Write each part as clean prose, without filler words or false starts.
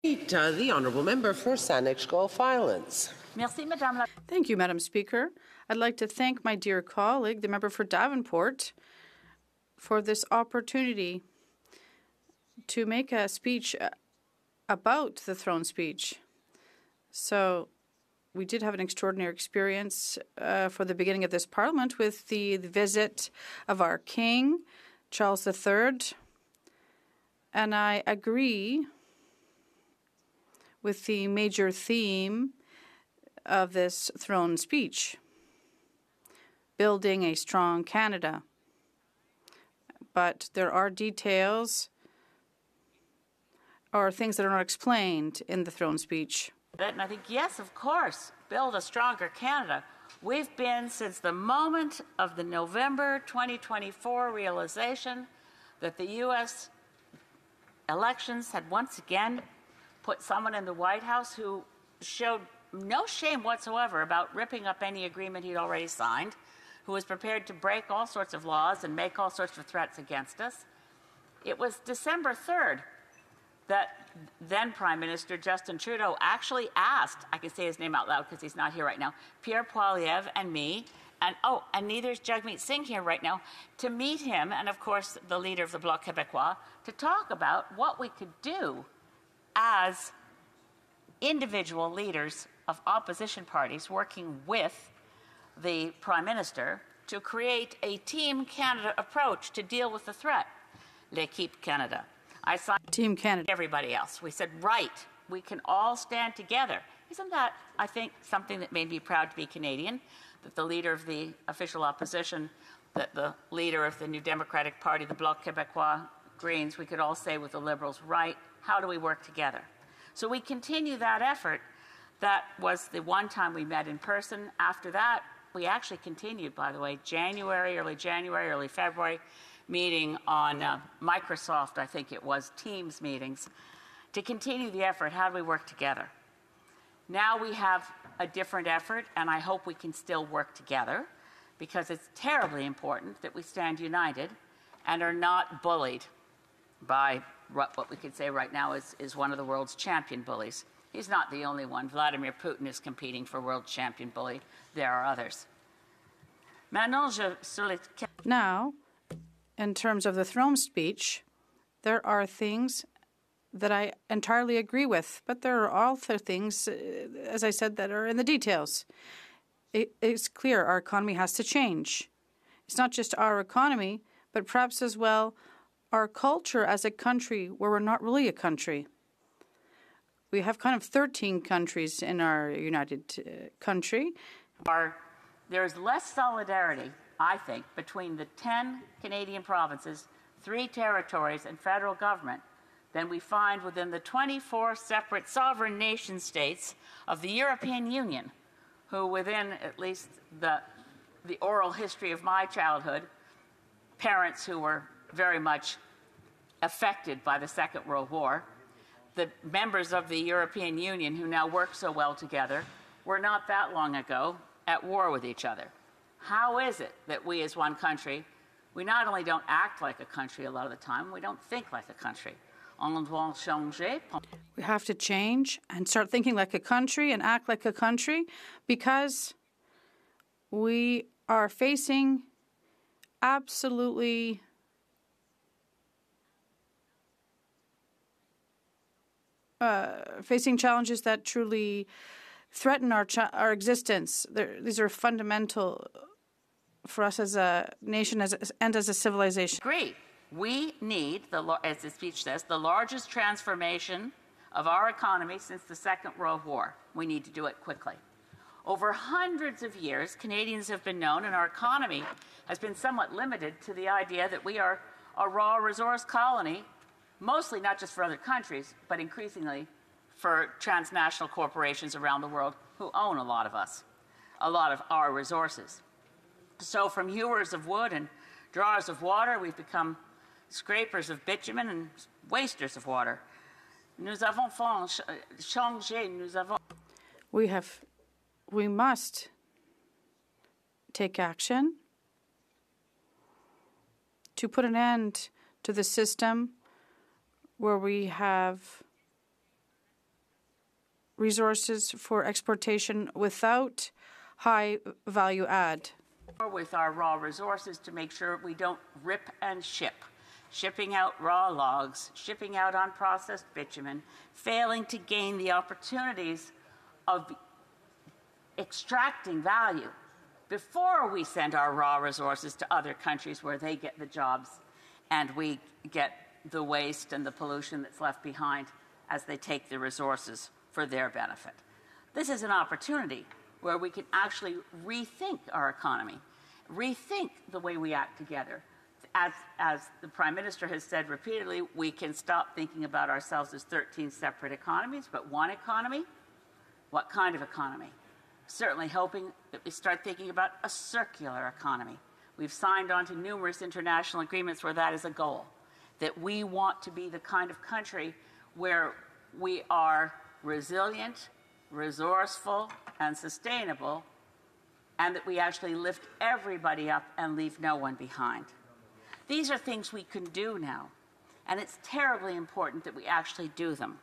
The Honourable Member for Saanich Gulf Islands. Thank you, Madam Speaker. I'd like to thank my dear colleague, the member for Davenport, for this opportunity to make a speech about the throne speech. So we did have an extraordinary experience for the beginning of this Parliament with the visit of our King, Charles III, and I agree with the major theme of this throne speech, building a strong Canada. But there are details or things that are not explained in the throne speech. And I think, yes, of course, build a stronger Canada. We've been, since the moment of the November 2024 realization that the U.S. elections had once again put someone in the White House who showed no shame whatsoever about ripping up any agreement he'd already signed, who was prepared to break all sorts of laws and make all sorts of threats against us. It was December 3rd that then Prime Minister Justin Trudeau actually asked, I can say his name out loud because he's not here right now, Pierre Poilievre and me, and neither is Jagmeet Singh here right now, to meet him, and of course the leader of the Bloc Québécois, to talk about what we could do as individual leaders of opposition parties working with the Prime Minister to create a Team Canada approach to deal with the threat. L'Équipe Canada. I signed Team Canada. Everybody else. We said, right, we can all stand together. Isn't that, I think, something that made me proud to be Canadian, that the leader of the official opposition, that the leader of the New Democratic Party, the Bloc Québécois, Greens, we could all say with the Liberals, right, how do we work together? So we continue that effort. That was the one time we met in person. After that, we actually continued, by the way, early January, early February, meeting on Microsoft, I think it was, Teams meetings, to continue the effort. How do we work together? Now we have a different effort, and I hope we can still work together, because it's terribly important that we stand united and are not bullied by what we could say right now is one of the world's champion bullies. He's not the only one. Vladimir Putin is competing for world champion bully. There are others. Now, in terms of the throne speech, there are things that I entirely agree with, but there are also things, as I said, that are in the details. It's clear our economy has to change. It's not just our economy, but perhaps as well our culture as a country where we're not really a country. We have kind of 13 countries in our united country. There's less solidarity, I think, between the 10 Canadian provinces, 3 territories, and federal government than we find within the 24 separate sovereign nation states of the European Union, who within at least the oral history of my childhood, parents who were very much affected by the Second World War, the members of the European Union who now work so well together were not that long ago at war with each other. How is it that we as one country, we not only don't act like a country a lot of the time, we don't think like a country. We have to change and start thinking like a country and act like a country, because we are facing absolutely facing challenges that truly threaten our existence. These are fundamental for us as a nation and as a civilization. Agree. We need, as the speech says, the largest transformation of our economy since the Second World War. We need to do it quickly. Over hundreds of years, Canadians have been known, and our economy has been somewhat limited to the idea that we are a raw resource colony, mostly not just for other countries, but increasingly for transnational corporations around the world who own a lot of us, a lot of our resources. So from hewers of wood and drawers of water, we've become scrapers of bitumen and wasters of water. We must take action to put an end to the system where we have resources for exportation without high value add. With our raw resources to make sure we don't rip and ship, shipping out raw logs, shipping out unprocessed bitumen, failing to gain the opportunities of extracting value before we send our raw resources to other countries where they get the jobs and we get the waste and the pollution that's left behind as they take the resources for their benefit. This is an opportunity where we can actually rethink our economy, rethink the way we act together. As the Prime Minister has said repeatedly, we can stop thinking about ourselves as 13 separate economies, but one economy. What kind of economy? Certainly hoping that we start thinking about a circular economy. We've signed on to numerous international agreements where that is a goal, that we want to be the kind of country where we are resilient, resourceful, and sustainable, and that we actually lift everybody up and leave no one behind. These are things we can do now, and it's terribly important that we actually do them.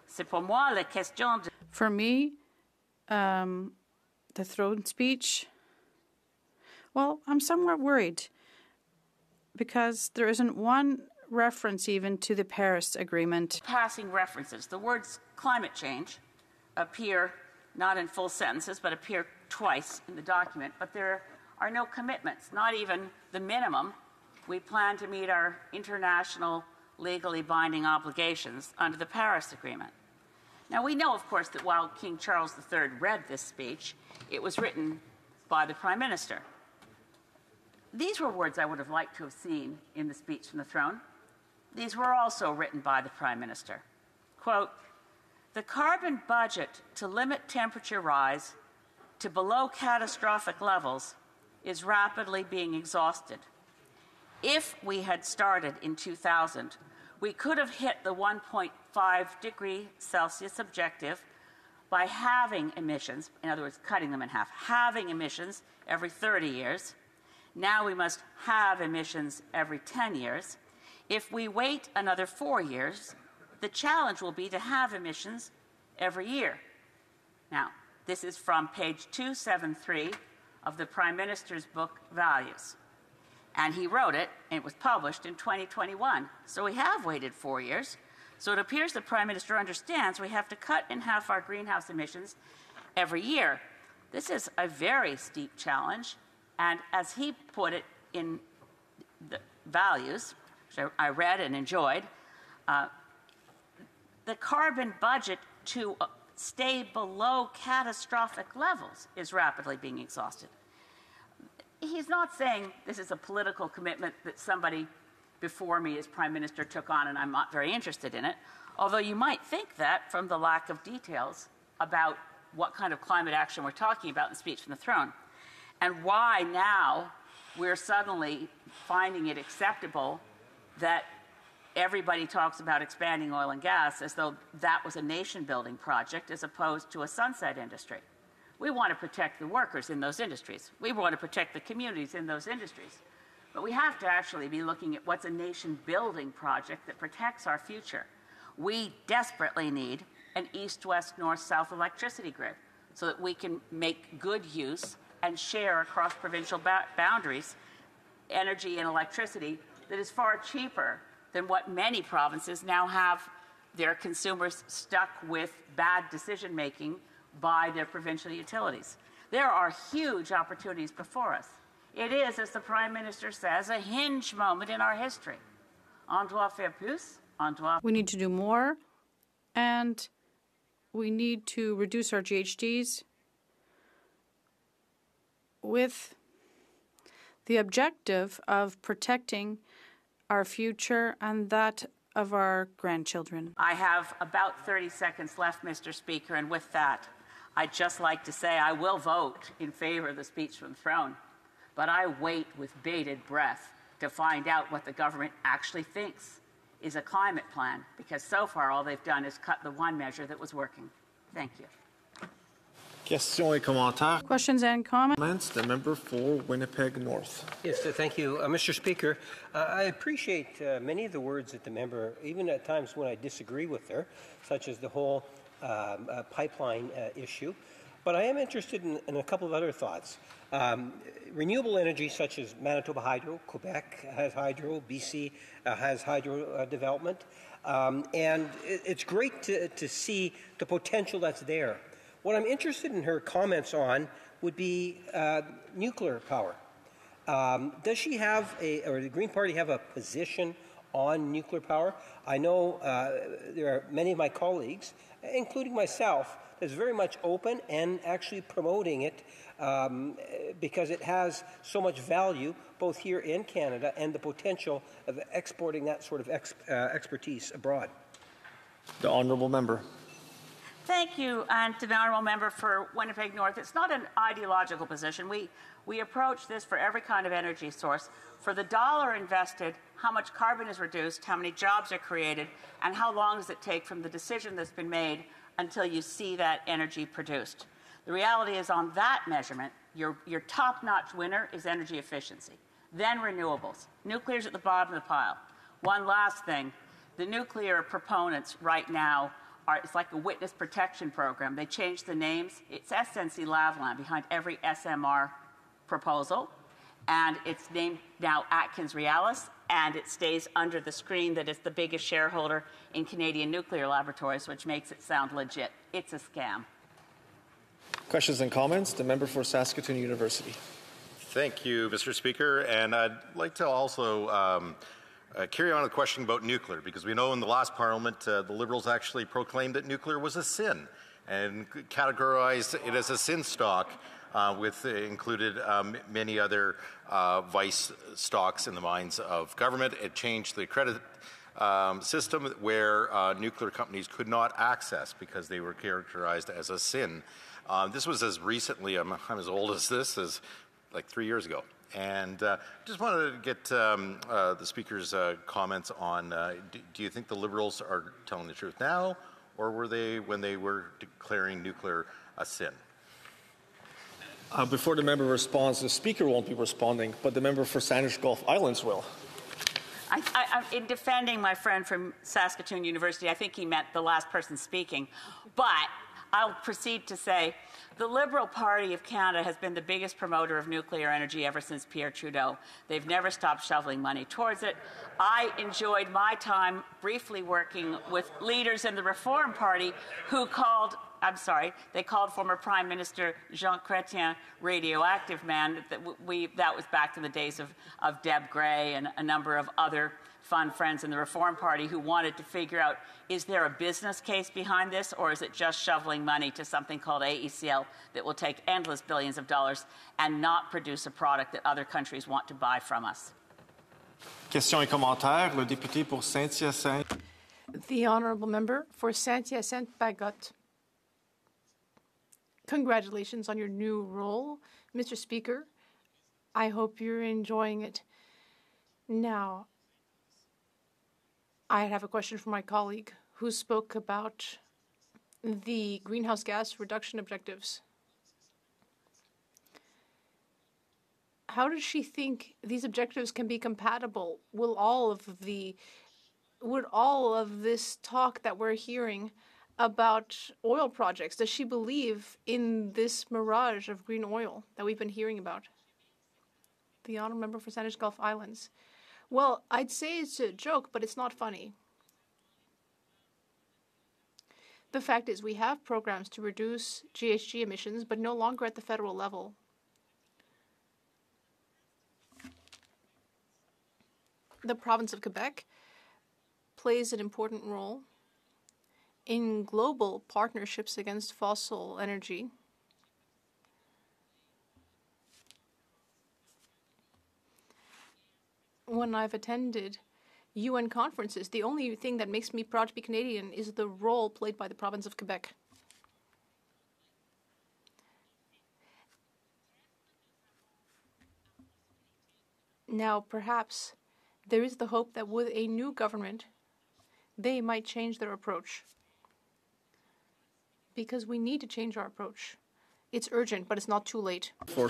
C'est pour moi la question de... For me, the throne speech, well, I'm somewhat worried because there isn't one reference even to the Paris Agreement. Passing references. The words climate change appear not in full sentences, but appear twice in the document, but there are no commitments, not even the minimum. We plan to meet our international legally binding obligations under the Paris Agreement. Now, we know, of course, that while King Charles III read this speech, it was written by the Prime Minister. These were words I would have liked to have seen in the speech from the throne. These were also written by the Prime Minister. Quote, "The carbon budget to limit temperature rise to below catastrophic levels is rapidly being exhausted. If we had started in 2000, we could have hit the 1.5 degree Celsius objective by halving emissions, in other words, cutting them in half, halving emissions every 30 years. Now we must halve emissions every 10 years. If we wait another 4 years, the challenge will be to halve emissions every year." Now, this is from page 273 of the Prime Minister's book, Values. And he wrote it, and it was published in 2021. So we have waited 4 years. So it appears the Prime Minister understands we have to cut in half our greenhouse emissions every year. This is a very steep challenge. And as he put it in the Values, which I read and enjoyed, the carbon budget to stay below catastrophic levels is rapidly being exhausted. He's not saying this is a political commitment that somebody before me as Prime Minister took on and I'm not very interested in it, although you might think that from the lack of details about what kind of climate action we're talking about in the speech from the throne, and why now we're suddenly finding it acceptable that everybody talks about expanding oil and gas as though that was a nation-building project as opposed to a sunset industry. We want to protect the workers in those industries. We want to protect the communities in those industries. But we have to actually be looking at what's a nation-building project that protects our future. We desperately need an east-west, north-south electricity grid so that we can make good use and share across provincial boundaries energy and electricity that is far cheaper than what many provinces now have their consumers stuck with bad decision-making by their provincial utilities. There are huge opportunities before us. It is, as the Prime Minister says, a hinge moment in our history. On doit faire plus, on doit... We need to do more, and we need to reduce our GHGs with the objective of protecting our future and that of our grandchildren. I have about 30 seconds left, Mr. Speaker, and with that, I'd just like to say I will vote in favor of the speech from the throne, but I wait with bated breath to find out what the government actually thinks is a climate plan, because so far all they've done is cut the one measure that was working. Thank you. Questions et commentaires. Questions and comments? The member for Winnipeg North. Yes, thank you. Mr. Speaker, I appreciate many of the words that the member, even at times when I disagree with her, such as the whole pipeline issue, but I am interested in a couple of other thoughts. Renewable energy such as Manitoba Hydro, Quebec has hydro, BC has hydro development, and it's great to see the potential that's there. What I'm interested in her comments on would be nuclear power. Does she have or the Green Party have a position on nuclear power? I know there are many of my colleagues, including myself, that's very much open and actually promoting it because it has so much value both here in Canada and the potential of exporting that sort of expertise abroad. The honourable member. Thank you, and to the honourable member for Winnipeg North. It's not an ideological position. We approach this for every kind of energy source. For the dollar invested, how much carbon is reduced, how many jobs are created, and how long does it take from the decision that's been made until you see that energy produced. The reality is on that measurement, your top-notch winner is energy efficiency, then renewables. Nuclear's at the bottom of the pile. One last thing, the nuclear proponents right now it's like a witness protection program. They changed the names. It's SNC Lavalin behind every SMR proposal, and it's named now Atkins Realis, and it stays under the screen that it's the biggest shareholder in Canadian Nuclear Laboratories, which makes it sound legit. It's a scam. Questions and comments? The member for Saskatoon University. Thank you, Mr. Speaker, and I'd like to also carry on a question about nuclear, because we know in the last Parliament the Liberals actually proclaimed that nuclear was a sin and categorized it as a sin stock, with included many other vice stocks in the minds of government. It changed the credit system where nuclear companies could not access because they were characterized as a sin. This was as recently, I'm as old as this, as like 3 years ago. And just wanted to get the Speaker's comments on, do you think the Liberals are telling the truth now, or were they when they were declaring nuclear a sin? Before the member responds, the Speaker won't be responding, but the member for Saanich Gulf Islands will. In defending my friend from Saskatoon University, I think he meant the last person speaking. But I'll proceed to say the Liberal Party of Canada has been the biggest promoter of nuclear energy ever since Pierre Trudeau. They've never stopped shoveling money towards it. I enjoyed my time briefly working with leaders in the Reform Party who called former Prime Minister Jean Chrétien radioactive man. That was back in the days of Deb Gray and a number of other fun friends in the Reform Party who wanted to figure out, is there a business case behind this, or is it just shoveling money to something called AECL that will take endless billions of dollars and not produce a product that other countries want to buy from us? Questions et commentaires. Le député pour Saint-Hyacinthe. The honourable member for Saint-Hyacinthe-Bagotte. Congratulations on your new role, Mr. Speaker. I hope you're enjoying it. Now, I have a question for my colleague who spoke about the greenhouse gas reduction objectives. How does she think these objectives can be compatible? Would all of this talk that we're hearing about oil projects, does she believe in this mirage of green oil that we've been hearing about? The honourable member for Saanich Gulf Islands. Well, I'd say it's a joke, but it's not funny. The fact is we have programs to reduce GHG emissions, but no longer at the federal level. The province of Quebec plays an important role in global partnerships against fossil energy. When I've attended UN conferences, the only thing that makes me proud to be Canadian is the role played by the province of Quebec. Now, perhaps there is the hope that with a new government, they might change their approach. Because we need to change our approach. it's urgent, but it's not too late. For